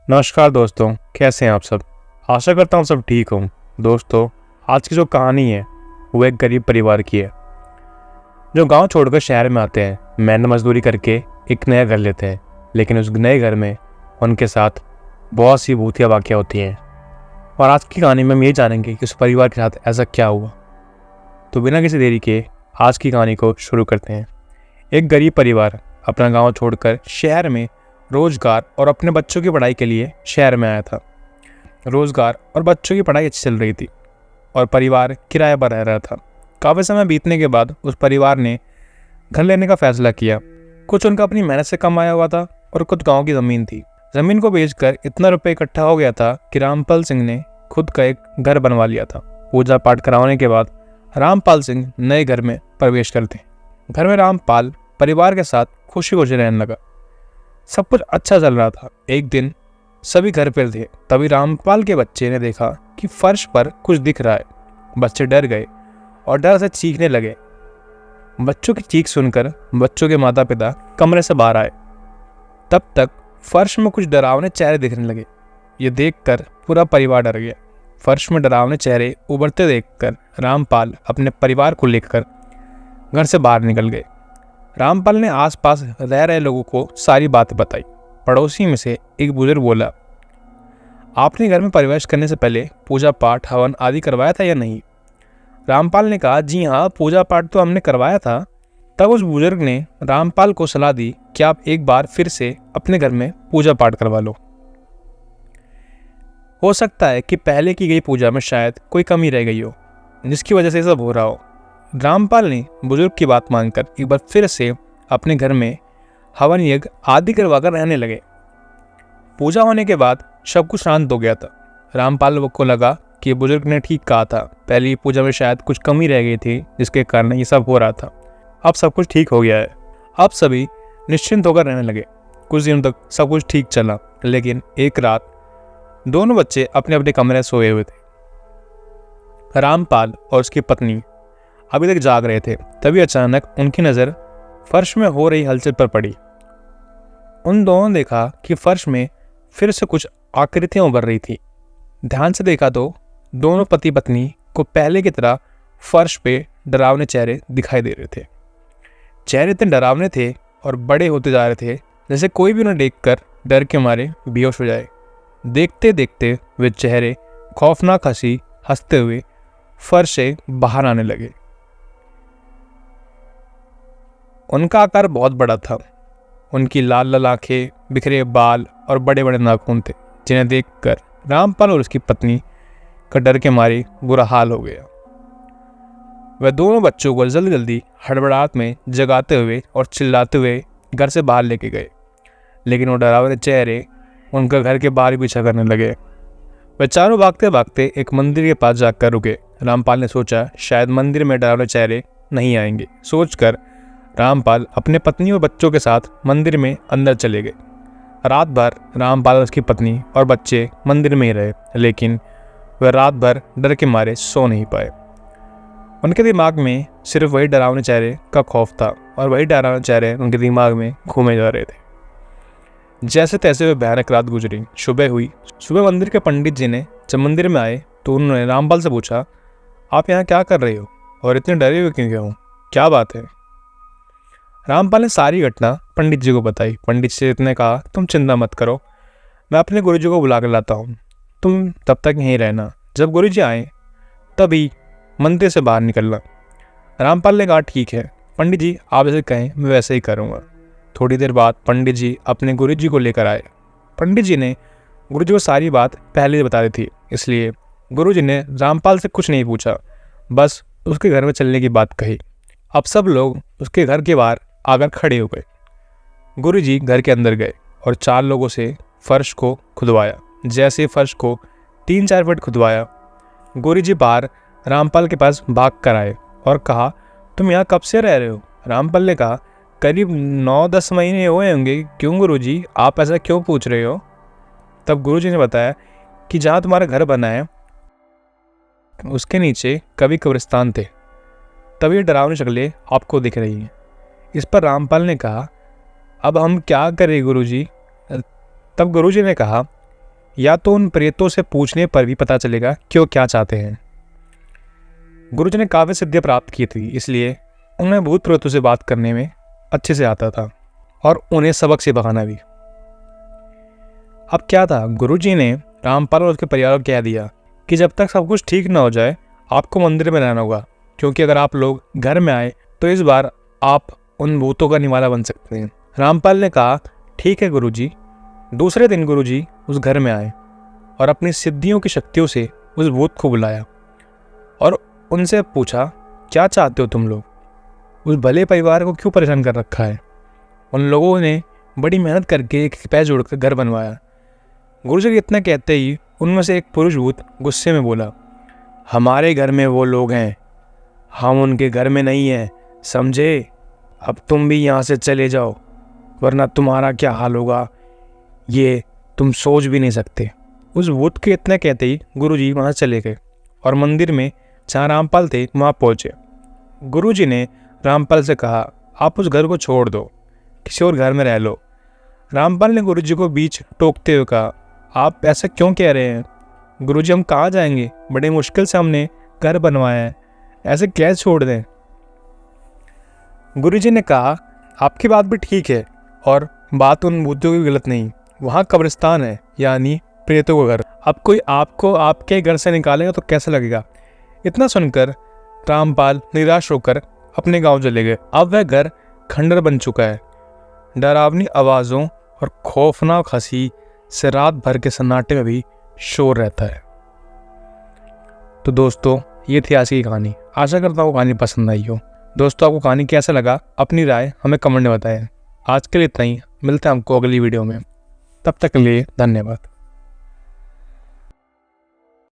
नमस्कार दोस्तों, कैसे हैं आप सब। आशा करता हूँ सब ठीक हों। दोस्तों, आज की जो कहानी है वो एक गरीब परिवार की है जो गांव छोड़कर शहर में आते हैं। मेहनत मजदूरी करके एक नया घर लेते हैं, लेकिन उस नए घर में उनके साथ बहुत सी भूतिया वाक़या होती हैं। और आज की कहानी में हम ये जानेंगे कि उस परिवार के साथ ऐसा क्या हुआ। तो बिना किसी देरी के आज की कहानी को शुरू करते हैं। एक गरीब परिवार अपना गाँव छोड़कर शहर में रोजगार और अपने बच्चों की पढ़ाई के लिए शहर में आया था। रोजगार और बच्चों की पढ़ाई अच्छी चल रही थी और परिवार किराए पर रह रहा था। काफ़ी समय बीतने के बाद उस परिवार ने घर लेने का फैसला किया। कुछ उनका अपनी मेहनत से कमाया हुआ था और कुछ गांव की ज़मीन थी। ज़मीन को बेचकर इतना रुपये इकट्ठा हो गया था कि रामपाल सिंह ने खुद का एक घर बनवा लिया था। पूजा पाठ कराने के बाद रामपाल सिंह नए घर में प्रवेश करते। घर में रामपाल परिवार के साथ खुशी खुशी रहने लगा। सब कुछ अच्छा चल रहा था। एक दिन सभी घर पर थे, तभी रामपाल के बच्चे ने देखा कि फर्श पर कुछ दिख रहा है। बच्चे डर गए और डर से चीखने लगे। बच्चों की चीख सुनकर बच्चों के माता पिता कमरे से बाहर आए। तब तक फर्श में कुछ डरावने चेहरे दिखने लगे। ये देखकर पूरा परिवार डर गया। फर्श में डरावने चेहरे उभरते देखकर रामपाल अपने परिवार को लेकर घर से बाहर निकल गए। रामपाल ने आसपास रह रहे लोगों को सारी बातें बताई। पड़ोसी में से एक बुजुर्ग बोला, आपने घर में प्रवेश करने से पहले पूजा पाठ हवन आदि करवाया था या नहीं? रामपाल ने कहा, जी हाँ, पूजा पाठ तो हमने करवाया था। तब उस बुजुर्ग ने रामपाल को सलाह दी कि आप एक बार फिर से अपने घर में पूजा पाठ करवा लो। हो सकता है कि पहले की गई पूजा में शायद कोई कमी रह गई हो, जिसकी वजह से सब हो रहा हो। रामपाल ने बुजुर्ग की बात मानकर एक बार फिर से अपने घर में हवन यज्ञ आदि करवाकर रहने लगे। पूजा होने के बाद सब कुछ शांत हो गया था। रामपाल को लगा कि बुजुर्ग ने ठीक कहा था। पहली पूजा में शायद कुछ कमी रह गई थी, जिसके कारण ये सब हो रहा था। अब सब कुछ ठीक हो गया है। अब सभी निश्चिंत होकर रहने लगे। कुछ दिनों तक सब कुछ ठीक चला, लेकिन एक रात दोनों बच्चे अपने अपने कमरे सोए हुए थे। रामपाल और उसकी पत्नी अभी तक जाग रहे थे। तभी अचानक उनकी नज़र फर्श में हो रही हलचल पर पड़ी। उन दोनों ने देखा कि फर्श में फिर से कुछ आकृतियां उभर रही थी। ध्यान से देखा तो दोनों पति पत्नी को पहले की तरह फर्श पे डरावने चेहरे दिखाई दे रहे थे। चेहरे इतने डरावने थे और बड़े होते जा रहे थे जैसे कोई भी उन्हें देखकर डर के मारे बेहोश हो जाए। देखते देखते वे चेहरे खौफनाक हंसते हुए फर्श से बाहर आने लगे। उनका आकार बहुत बड़ा था। उनकी लाल लाल आंखें, बिखरे बाल और बड़े बड़े नाखून थे, जिन्हें देखकर रामपाल और उसकी पत्नी का डर के मारे बुरा हाल हो गया। वह दोनों बच्चों को जल्दी जल्दी हड़बड़ाहट में जगाते हुए और चिल्लाते हुए घर से बाहर लेके गए, लेकिन वो डरावने चेहरे उनका घर के बाहर ही पीछा करने लगे। वे चारों भागते भागते एक मंदिर के पास जाकर रुके। रामपाल ने सोचा शायद मंदिर में डरावने चेहरे नहीं आएंगे। सोचकर रामपाल अपने पत्नी और बच्चों के साथ मंदिर में अंदर चले गए। रात भर रामपाल और उसकी पत्नी और बच्चे मंदिर में ही रहे, लेकिन वह रात भर डर के मारे सो नहीं पाए। उनके दिमाग में सिर्फ वही डरावने चेहरे का खौफ था और वही डरावने चेहरे उनके दिमाग में घूमे जा रहे थे। जैसे तैसे वह भयानक रात गुजरी। सुबह हुई। सुबह मंदिर के पंडित जी ने जब मंदिर में आए तो उन्होंने रामपाल से पूछा, आप यहाँ क्या कर रहे हो और इतने डरे हुए क्यों हो? क्या बात है? रामपाल ने सारी घटना पंडित जी को बताई। पंडित जी ने कहा, तुम चिंता मत करो, मैं अपने गुरुजी को बुला कर लाता हूँ, तुम तब तक यहीं रहना। जब गुरुजी आए तभी मंदिर से बाहर निकलना। रामपाल ने कहा, ठीक है पंडित जी, आप जैसे कहें मैं वैसे ही करूँगा। थोड़ी देर बाद पंडित जी अपने गुरुजी को लेकर आए। पंडित जी ने गुरुजी को सारी बात पहले ही बता दी थी, इसलिए गुरुजी ने रामपाल से कुछ नहीं पूछा, बस उसके घर में चलने की बात कही। अब सब लोग उसके घर के बाहर आकर खड़े हो गए। गुरुजी घर के अंदर गए और 4 लोगों से फर्श को खुदवाया। जैसे फर्श को 3-4 फुट खुदवाया, गुरुजी बाहर रामपाल के पास भाग कर आए और कहा, तुम यहाँ कब से रह रहे हो? रामपाल ने कहा, करीब 9-10 महीने हुए होंगे। क्यों गुरुजी, आप ऐसा क्यों पूछ रहे हो? तब गुरुजी ने बताया कि जहाँ तुम्हारा घर बना है उसके नीचे कभी कब्रिस्तान थे, तभी डरावनी शक्लें आपको दिख रही हैं। इस पर रामपाल ने कहा, अब हम क्या करें गुरुजी? तब गुरुजी ने कहा, या तो उन प्रेतों से पूछने पर भी पता चलेगा कि वो क्या चाहते हैं। गुरुजी ने काव्य सिद्धि प्राप्त की थी, इसलिए उन्हें भूत प्रेतों से बात करने में अच्छे से आता था और उन्हें सबक सिखाना भी। अब क्या था, गुरुजी ने रामपाल और उसके परिवार को कह दिया कि जब तक सब कुछ ठीक ना हो जाए आपको मंदिर में रहना होगा, क्योंकि अगर आप लोग घर में आए तो इस बार आप उन भूतों का निवाला बन सकते हैं। रामपाल ने कहा ठीक है गुरुजी। दूसरे दिन गुरुजी उस घर में आए और अपनी सिद्धियों की शक्तियों से उस भूत को बुलाया और उनसे पूछा क्या चाहते हो तुम लोग, उस भले परिवार को क्यों परेशान कर रखा है। उन लोगों ने बड़ी मेहनत करके एक पैर जोड़कर घर बनवाया। गुरुजी इतना कहते ही उनमें से एक पुरुष भूत गुस्से में बोला, हमारे घर में वो लोग हैं, हम उनके घर में नहीं हैं, समझे। अब तुम भी यहाँ से चले जाओ, वरना तुम्हारा क्या हाल होगा ये तुम सोच भी नहीं सकते। उस भूत के इतना कहते ही गुरुजी वहाँ चले गए और मंदिर में जहाँ रामपाल थे वहाँ पहुँचे। गुरुजी ने रामपाल से कहा आप उस घर को छोड़ दो, किसी और घर में रह लो। रामपाल ने गुरुजी को बीच टोकते हुए कहा आप ऐसा क्यों कह रहे हैं गुरुजी, हम कहाँ जाएंगे, बड़े मुश्किल से हमने घर बनवाया है, ऐसे कैसे छोड़ दें। गुरुजी ने कहा आपकी बात भी ठीक है और बात उन भूतों की गलत नहीं, वहाँ कब्रिस्तान है यानी प्रेतों का घर। अब कोई आपको आपके घर से निकालेगा तो कैसा लगेगा। इतना सुनकर रामपाल निराश होकर अपने गांव चले गए। अब वह घर खंडर बन चुका है। डरावनी आवाज़ों और खौफनाक हंसी से रात भर के सन्नाटे में भी शोर रहता है। तो दोस्तों ये थी आज की कहानी। आशा करता हूँ कहानी पसंद आई हो। दोस्तों आपको कहानी कैसा लगा अपनी राय हमें कमेंट में बताएं। आज के लिए इतना ही, मिलते हैं हमको अगली वीडियो में। तब तक के लिए धन्यवाद।